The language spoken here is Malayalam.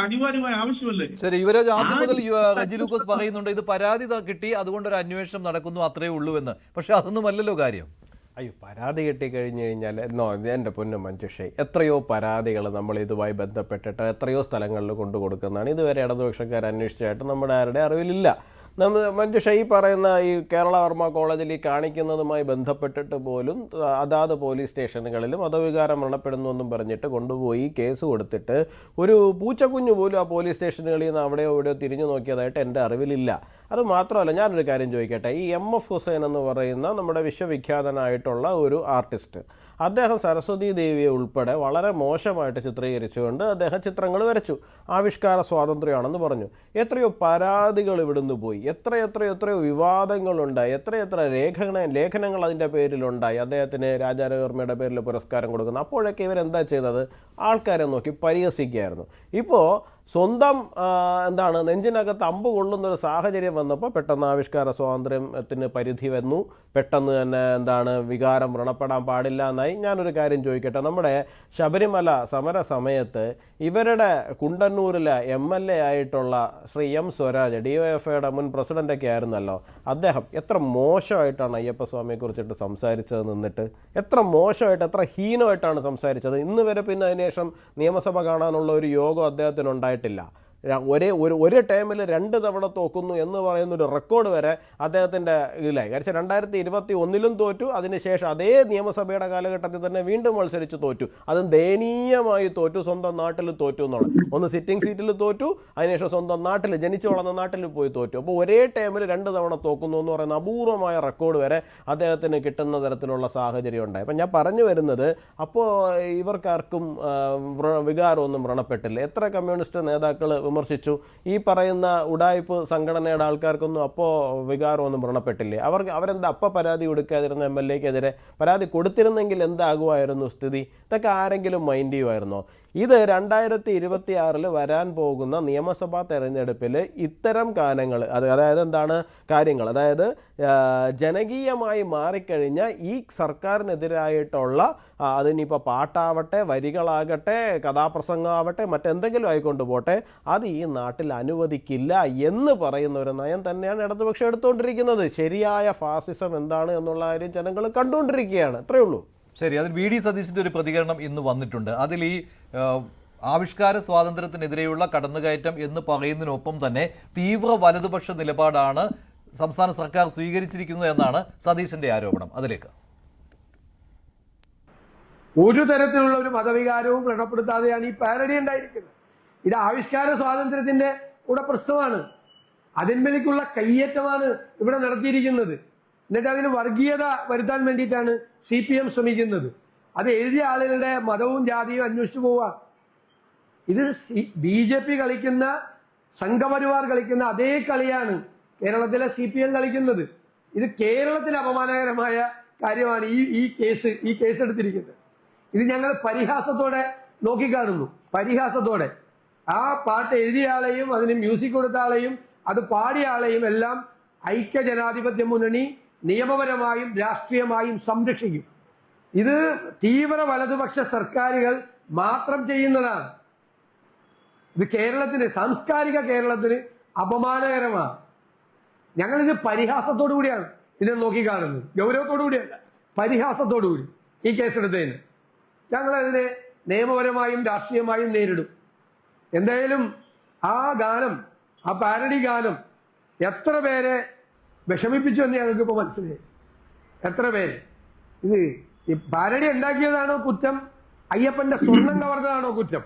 അനിവാര്യമായ ആവശ്യമല്ലേ? ശരി, യുവരാജ്, ആദ്യം മുതൽ റെജി ലൂക്കോസ് പറയുന്നുണ്ട് ഇത് പരാതി കിട്ടി അതുകൊണ്ടൊരു അന്വേഷണം നടക്കുന്നു അത്രേ ഉള്ളൂ എന്ന്. പക്ഷെ അതൊന്നുമല്ലല്ലോ കാര്യം. അയ്യോ, പരാതി കിട്ടിക്കഴിഞ്ഞ് കഴിഞ്ഞാൽ എൻ്റെ പൊന്നു മഞ്ജുഷേ, എത്രയോ പരാതികൾ നമ്മൾ ഇതുമായി ബന്ധപ്പെട്ടിട്ട് എത്രയോ സ്ഥലങ്ങളിൽ കൊണ്ടു കൊടുക്കുന്നതാണ്. ഇതുവരെ ഇടതുപക്ഷക്കാർ അന്വേഷിച്ചായിട്ട് നമ്മുടെ ആരുടെ അറിവിലില്ല. മഞ്ജുഷ ഈ പറയുന്ന ഈ കേരള വർമ്മ കോളേജിൽ ഈ കാണിക്കുന്നതുമായി ബന്ധപ്പെട്ടിട്ട് പോലും അതാത് പോലീസ് സ്റ്റേഷനുകളിലും മതവികാരം മരണപ്പെടുന്നു എന്നും പറഞ്ഞിട്ട് കൊണ്ടുപോയി കേസ് കൊടുത്തിട്ട് ഒരു പൂച്ചക്കുഞ്ഞു പോലും ആ പോലീസ് സ്റ്റേഷനുകളിൽ നിന്ന് അവിടെയോ ഇവിടെയോ തിരിഞ്ഞു നോക്കിയതായിട്ട് എൻ്റെ അറിവിലില്ല. അത് മാത്രമല്ല, ഞാനൊരു കാര്യം ചോദിക്കട്ടെ. ഈ MF ഹുസൈൻ എന്ന് പറയുന്ന നമ്മുടെ വിശ്വവിഖ്യാതനായിട്ടുള്ള ഒരു ആർട്ടിസ്റ്റ്, അദ്ദേഹം സരസ്വതി ദേവിയെ ഉൾപ്പെടെ വളരെ മോശമായിട്ട് ചിത്രീകരിച്ചുകൊണ്ട് അദ്ദേഹം ചിത്രങ്ങൾ വരച്ചു. ആവിഷ്കാര സ്വാതന്ത്ര്യമാണെന്ന് പറഞ്ഞു. എത്രയോ പരാതികൾ ഇവിടുന്ന് പോയി, എത്രയോ വിവാദങ്ങളുണ്ടായി, എത്രയെത്ര ലേഖനങ്ങൾ അതിൻ്റെ പേരിലുണ്ടായി. അദ്ദേഹത്തിന് രാജാരവിവർമ്മയുടെ പേരിൽ പുരസ്കാരം കൊടുക്കുന്നു. അപ്പോഴൊക്കെ ഇവരെന്താ ചെയ്തത്? ആൾക്കാരെ നോക്കി പരിഹസിക്കുകയായിരുന്നു. ഇപ്പോൾ സ്വന്തം നെഞ്ചിനകത്ത് അമ്പ് കൊള്ളുന്നൊരു സാഹചര്യം വന്നപ്പോൾ പെട്ടെന്ന് ആവിഷ്കാര സ്വാതന്ത്ര്യത്തിന് പരിധി വന്നു. പെട്ടെന്ന് തന്നെ വികാരം വ്രണപ്പെടാൻ പാടില്ല എന്നായി. ഞാനൊരു കാര്യം ചോദിക്കട്ടെ. നമ്മുടെ ശബരിമല സമര സമയത്ത് ഇവരുടെ കുണ്ടന്നൂരിലെ MLA ആയിട്ടുള്ള ശ്രീ M സ്വരാജ്, DYFIയുടെ മുൻ പ്രസിഡൻ്റൊക്കെ ആയിരുന്നല്ലോ, അദ്ദേഹം എത്ര മോശമായിട്ടാണ് അയ്യപ്പസ്വാമിയെ കുറിച്ചിട്ട് സംസാരിച്ചത് നിന്നിട്ട്. എത്ര മോശമായിട്ട്, എത്ര ഹീനമായിട്ടാണ് സംസാരിച്ചത്. ഇന്ന് വരെ പിന്നെ അതിനുശേഷം നിയമസഭ കാണാനുള്ള ഒരു യോഗം അദ്ദേഹത്തിനുണ്ടായിട്ടില്ല. ഒരു ടൈമിൽ 2 തവണ തോക്കുന്നു എന്ന് പറയുന്നൊരു റെക്കോർഡ് വരെ അദ്ദേഹത്തിൻ്റെ ഇതിലായി. കാരണം 2021 തോറ്റു. അതിനുശേഷം അതേ നിയമസഭയുടെ കാലഘട്ടത്തിൽ തന്നെ വീണ്ടും മത്സരിച്ച് തോറ്റു. അതും ദയനീയമായി തോറ്റു. സ്വന്തം നാട്ടിൽ തോറ്റു എന്നുള്ളത്. ഒന്ന് സിറ്റിംഗ് സീറ്റിൽ തോറ്റു, അതിനുശേഷം സ്വന്തം നാട്ടിൽ ജനിച്ചു വളർന്ന നാട്ടിൽ പോയി തോറ്റു. അപ്പോൾ ഒരേ ടൈമിൽ 2 തവണ തോക്കുന്നു എന്ന് പറയുന്ന അപൂർവമായ റെക്കോർഡ് വരെ അദ്ദേഹത്തിന് കിട്ടുന്ന തരത്തിലുള്ള സാഹചര്യം ഉണ്ടായി. അപ്പം ഞാൻ പറഞ്ഞു വരുന്നത്, അപ്പോൾ ഇവർക്കാർക്കും വികാരമൊന്നും വ്രണപ്പെട്ടില്ല. എത്ര കമ്മ്യൂണിസ്റ്റ് നേതാക്കൾ വിമർശിച്ചു. ഈ പറയുന്ന ഉഡായിപ്പ് സംഘടനയുടെ ആൾക്കാർക്കൊന്നും അപ്പോൾ വികാരമൊന്നും വ്രണപ്പെട്ടില്ലേ? അവരെന്താ അപ്പോൾ പരാതി കൊടുക്കാതിരുന്ന MLAക്കെതിരെ? പരാതി കൊടുത്തിരുന്നെങ്കിൽ എന്താകുമായിരുന്നു സ്ഥിതി? ഇതൊക്കെ ആരെങ്കിലും മൈൻഡ് ചെയ്യുമായിരുന്നോ? ഇത് 2026 വരാൻ പോകുന്ന നിയമസഭാ തെരഞ്ഞെടുപ്പിൽ ഇത്തരം കാര്യങ്ങൾ അതായത് ജനകീയമായി മാറിക്കഴിഞ്ഞ ഈ സർക്കാരിനെതിരായിട്ടുള്ള അതിനിപ്പോൾ പാട്ടാവട്ടെ, വരികളാകട്ടെ, കഥാപ്രസംഗമാവട്ടെ, മറ്റെന്തെങ്കിലും ആയിക്കൊണ്ട് പോട്ടെ, അത് ഈ നാട്ടിൽ അനുവദിക്കില്ല എന്ന് പറയുന്ന ഒരു നയം തന്നെയാണ് ഇടതുപക്ഷം എടുത്തുകൊണ്ടിരിക്കുന്നത്. ശരിയായ ഫാസിസം എന്താണ് എന്നുള്ള കാര്യം ജനങ്ങൾ കണ്ടുകൊണ്ടിരിക്കുകയാണ്. അത്രയേ ഉള്ളൂ. ശരി, അതിൽ VD സതീശിൻ്റെ ഒരു പ്രതികരണം ഇന്ന് വന്നിട്ടുണ്ട്. അതിൽ ഈ ആവിഷ്കാര സ്വാതന്ത്ര്യത്തിനെതിരെയുള്ള കടന്നുകയറ്റം എന്ന് പറയുന്നതിനൊപ്പം തന്നെ തീവ്ര വലതുപക്ഷ നിലപാടാണ് സംസ്ഥാന സർക്കാർ സ്വീകരിച്ചിരിക്കുന്നത് എന്നാണ് സതീശന്റെ ആരോപണം. അതിലേക്ക് ഒരു തരത്തിലുള്ള ഒരു മതവികാരവും വ്രണപ്പെടുത്താതെയാണ് ഈ പാരഡി ഉണ്ടായിരിക്കുന്നത്. ഇത് ആവിഷ്കാര സ്വാതന്ത്ര്യത്തിന്റെ കൂടെ പ്രശ്നമാണ്. അതിന്മേലേക്കുള്ള കയ്യേറ്റമാണ് ഇവിടെ നടത്തിയിരിക്കുന്നത്. എന്നിട്ട് അതിന് വർഗീയത വരുത്താൻ വേണ്ടിയിട്ടാണ് CPM ശ്രമിക്കുന്നത്. അത് എഴുതിയ ആളുകളുടെ മതവും ജാതിയും അന്വേഷിച്ചു പോവുക. ഇത് BJP കളിക്കുന്ന, സംഘപരിവാർ കളിക്കുന്ന അതേ കളിയാണ് കേരളത്തിലെ CPM കളിക്കുന്നത്. ഇത് കേരളത്തിന് അപമാനകരമായ കാര്യമാണ് ഈ കേസ് എടുത്തിരിക്കുന്നത്. ഇത് ഞങ്ങൾ പരിഹാസത്തോടെ നോക്കിക്കാണുന്നു. പരിഹാസത്തോടെ ആ പാട്ട് എഴുതിയ ആളെയും അതിന് മ്യൂസിക് കൊടുത്ത ആളെയും അത് പാടിയ ആളെയും എല്ലാം ഐക്യ ജനാധിപത്യ മുന്നണി നിയമപരമായും രാഷ്ട്രീയമായും സംരക്ഷിക്കും. ഇത് തീവ്ര വലതുപക്ഷ സർക്കാരുകൾ മാത്രം ചെയ്യുന്നതാണ്. ഇത് കേരളത്തിന്, സാംസ്കാരിക കേരളത്തിന് അപമാനകരമാണ്. ഞങ്ങളിത് പരിഹാസത്തോടു കൂടിയാണ് ഇതിനെ നോക്കിക്കാണുന്നത്. ഗൗരവത്തോടു കൂടിയല്ല, പരിഹാസത്തോടു കൂടി ഈ കേസെടുത്തതിന് ഞങ്ങളതിനെ നിയമപരമായും രാഷ്ട്രീയമായും നേരിടും. എന്തായാലും ആ ഗാനം, ആ പാരഡി ഗാനം എത്ര പേരെ വിഷമിപ്പിച്ചു എന്ന് ഞങ്ങൾക്ക് ഇപ്പോൾ മനസ്സിലായി. എത്ര പേര് ഇത് ഈ പാരഡി ഉണ്ടാക്കിയതാണോ കുറ്റം? അയ്യപ്പന്റെ സ്വർണം കവർന്നതാണോ കുറ്റം?